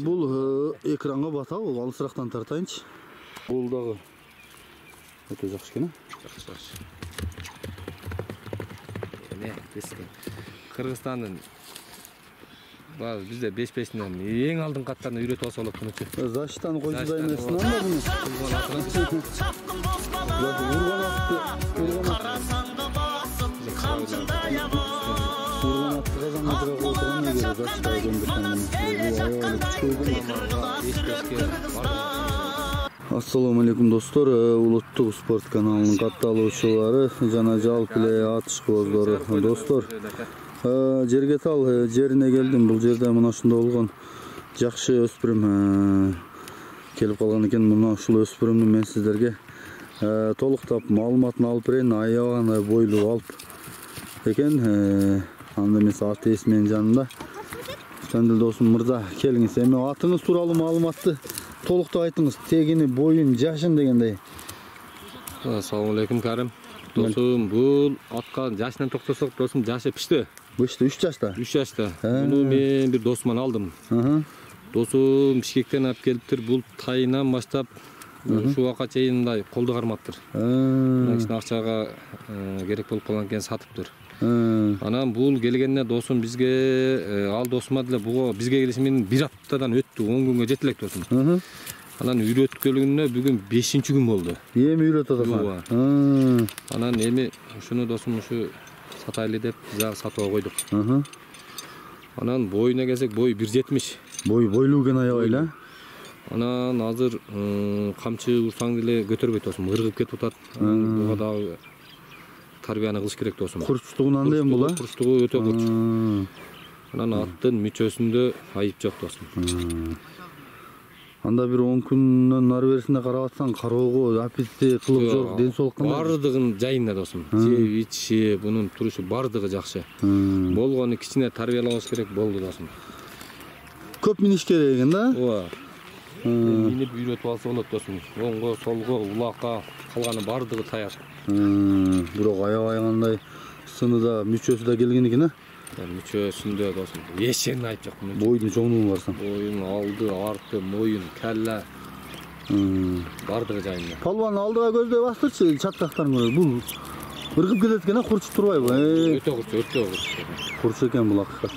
Бул экранга бата, бул алысырактан тартайынчы. Бул дагы өтө жакшы экен. Жакшы. Эне кескен. Кыргызстандын bizde 5-5'den en aldın katlarını üretip alsa olur bunu. Zaştan koydu da emesin ama bunu. Vurgan attı kazanmadıra koyduğuna göre zaştaya döndürken Assalamu alaikum dostlar, Uluttuk Sport kanalının kattalıqçıları, jana жалпы эле атыш көздөрү достор. Жерге тал жерине келдим. Бул жерде мына ушундай болгон жакшы өспүрүм келип калган экен. Мына ушул өспүрүмдү мен сиздерге толуктап маалыматын алып берейин. Аябагандай бойлуу алып экен. Анда эмес аты эс менин жанымда. Сөндүл досум мырза, келиңиз. Эми атыңыз тууралуу маалыматты толуктап айтыңыз. Тегини, боюн, жашын дегендей. Assalamu alaikum Karim. Досум, бул атка жашынан токтосок, досум жашы пишти. Бышты 3 жашта. 3 жашта. Буну мен бир досуман алдым. Досум Бишкектен алып келиптир. Бул тайынан баштап ушу убакка чейин мындай колду кармаптыр. Мына акчага керек болуп калган экен сатыптыр. Анан бул келгенде досум бизге ал досума деле буга бизге келиши менен 1 аптадан өттү, 10 күнгө жете элек досум. Анан үйрөткөлүгүнө бүгүн 5-күн болду. Эми үйрөтөт атам. Анан эми ушуну досум ушу сатайлы деп жагы сатып койдук. Анан боюна келсек, бою 1.70. Бойлуу экен аябай эле. Анан азыр камчы урсаң деле көтөрбөйт досум, ыргып кетип атат. Буга дагы тарбияны кылыш керек досум. Курчтугунан да эми бул, курчтугу өтө курч. Анан аттын мүчөсүндө айып жок досум. Анда бир 10 күндөн нары берисинде карап атсаң, кароого аппетит кылып жок, ден соолук кандай? Бардыгын жайында досум. Жеп, ичиши, бунун турушу бардыгы жакшы. Болгону кичине тарбиялабаш керек болду досум. Көп миниш керек экен да? Ооба. Минип үйрөтүп алса болот досум. Оңго, солго, улакка калганы бардыгы таяк. Бирок аябай кандай сыныда, мүчөсү да келген экен, Мүчөсүндө досум. Эшен айып жок. Бойдун чоңдугун барсаң. Боюн, алды, арты, моюн, келле. Бардыгы жайында. Палбан алдыга көздөй бастырчы, чатактарын көрөт. Бул ыргып кетет экен, курчуп турбайбы? Өтө курч, өтө курч. Курч экен бул акыкат.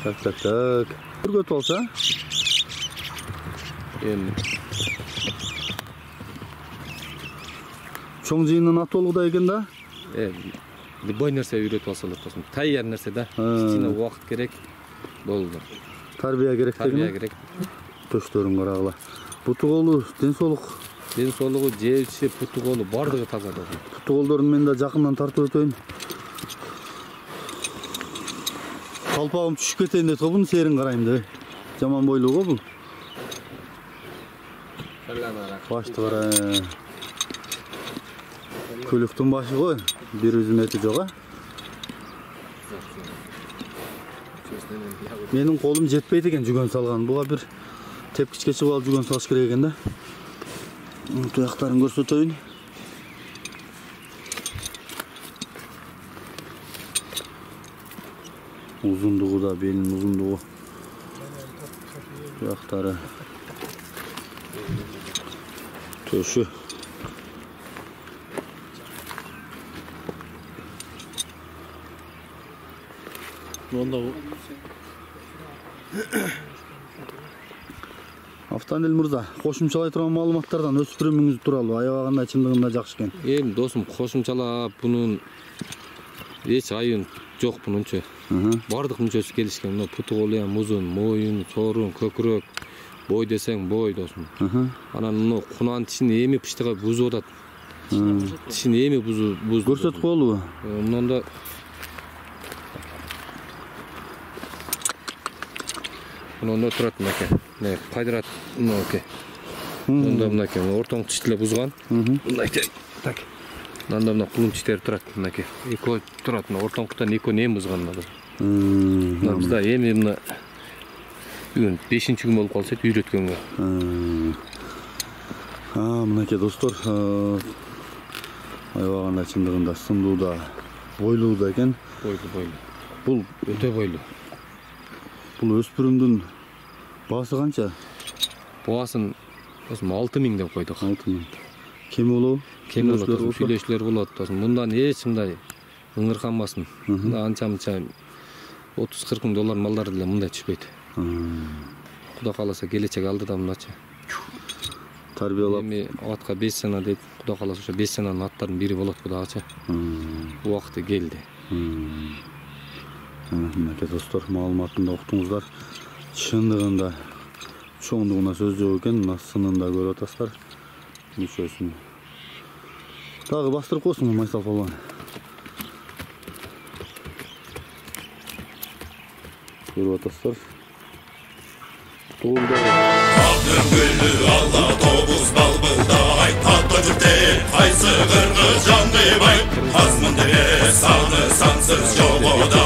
Так. Өргөтүп алса? Эми чоң жыйынын атолугудай экен да? Любой нерсе үйрөтүп алса болот досум. Таяр нерсе да. Кичине убакыт керек болду. Тарбия керек деген. Тарбия керек. Төштөрүн карагыла. Путу колу, ден соолук. Ден соолугу, жебиши, путу колу бардыгы таза досум. Путу колдорун мен да жакындан тартып өтөйүн. Калпагым түшүп кетейин деп тобун серин карайм деп. Жаман бойлуу го бул. Башты кара. Көлүктүн башы го, бир үзүн эти жок, Менин колум жетпейт экен жүгөн салган. Буга бир тепкичке чыгып алып жүгөн салыш керек экен да. Туяктарын көрсөтөйүн. Узундугу да, белин узундугу. Туяктары. Төшү. Автанел мырза, кошумчалай турган маалыматтардан өспүрүмүңүз тууралуу аябагандай чындыгында жакшы экен. Эми досум кошумчалап бунун эч айын жок бунунчу. Бардык мүчөсү келишкен. Мына путу колу, музун, моюн, сорун, көкүрөк, бой десең бой досум. Анан мына кунанын тишин эми пыштыга бузуп атат. Тишин эми бузу. Көрсөтүп коелубу? Мында Мында турат мынакей. Не, кайдырат мынакей. Мында мынакей, ортоң тиш деле бузган. Мынакей. Так. Мында мына кулун тиштери турат мынакей. Эки турат, мына ортоңкудан эки эми бузган мына. Мына бизда эми мына бүгүн 5-күн болуп калса үйрөткөнгө. Мынакей достор, аябагандай чындыгында сындуу да, бойлуу да экен. Бойлуу. Бул өтө бойлуу. Бул өспүрүмдүн баасы канча? Баасын 6000 деп койдук. 6000. Кем болобу? Кем болот, сүйлөшүлөр болот. Мындан эч мындай ыңырканбасын. Анча-мынча 30-40 миң доллар малдар деле мындай түшпөйт. Куда кааласа келечек алдыда мындачы. Тарбиялап. Эми атка 5 сана дейт. Куда кааласа ошо 5 сананын аттарынын бири болот кудагачы. Убакыты келди. Мынакей достор, маалыматында уктуңуздар. Чындыгында чоңдугуна сөз жок экен, мына сынында көрүп атасыздар. Мүчөсүн. Дагы бастырып койсуң Майсал Палуан. Көрүп атасыздар. Altın güllü Allah tobuz balbılday tatlı cüpte kaysı kırgız canlı bay Azmındırı sağlı sansız çoğuda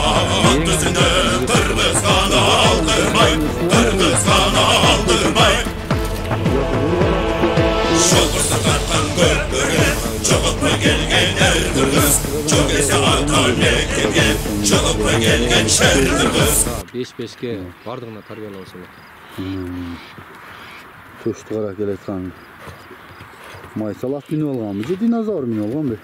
Düzünü kırgız kana aldırmay Kırgız kana aldırmay Şokırsa kattan köpürge Çoğup mu gelgen er kırgız Çok ese altan mekkeге Çoğup mu gelgen şer kırgız 5-5ке бардыгына тарбиялабаса болот. Көштү кара келаткан. Майсал ат минип алганбы же динозавр минип алганбы?